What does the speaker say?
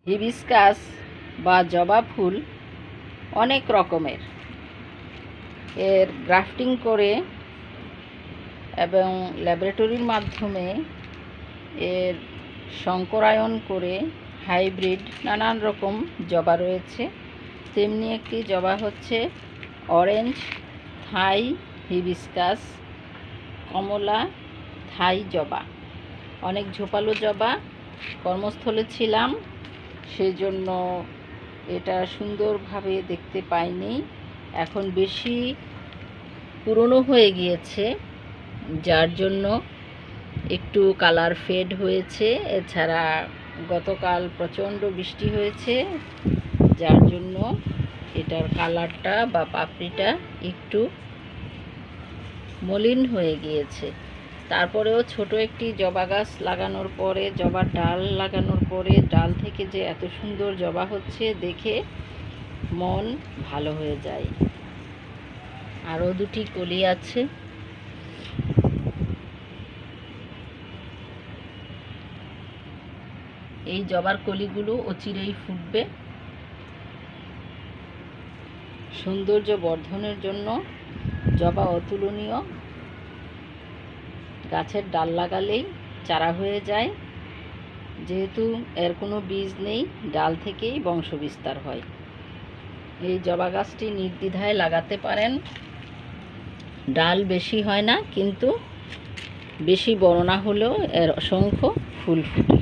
Hibiscus বা জবা ফুল অনেক রকমের। এর গ্রাফটিং করে এবং ল্যাবরেটরির মাধ্যমে এর সংকরায়ন করে হাইব্রিড নানান রকম জবা রয়েছে। তেমনি একটি জবা হচ্ছে অরেঞ্জ থাই হিবিস্কাস, কমলা থাই জবা। অনেক ঝোপালো জবা। কর্মস্থলে ছিলাম, সেজন্য এটা সুন্দরভাবে দেখতে পাইনি। এখন বেশি পুরনো হয়ে গিয়েছে, যার জন্য একটু কালার ফেড হয়েছে। এছাড়া গতকাল প্রচণ্ড বৃষ্টি হয়েছে, যার জন্য এটার কালারটা বা পাপড়িটা একটু মলিন হয়ে গিয়েছে। তারপরেও ছোট একটি জবা গাছ লাগানোর পরে, জবার ডাল লাগানোর পরে, ডাল থেকে যে এত সুন্দর জবা হচ্ছে দেখে মন ভালো হয়ে যায়। আরও দুটি কলি আছে। এই জবার কলিগুলো অচিরেই ফুটবে। সৌন্দর্য বর্ধনের জন্য জবা অতুলনীয়। গাছের ডাল লাগালেই চারা হয়ে যায়, যেহেতু এর কোনো বীজ নেই, ডাল থেকেই বংশ বিস্তার হয়। এই জবা গাছটি নির্দ্বিধায় লাগাতে পারেন। ডাল বেশি হয় না, কিন্তু বেশি বড় না হলেও এর অসংখ্য ফুল ফুটে।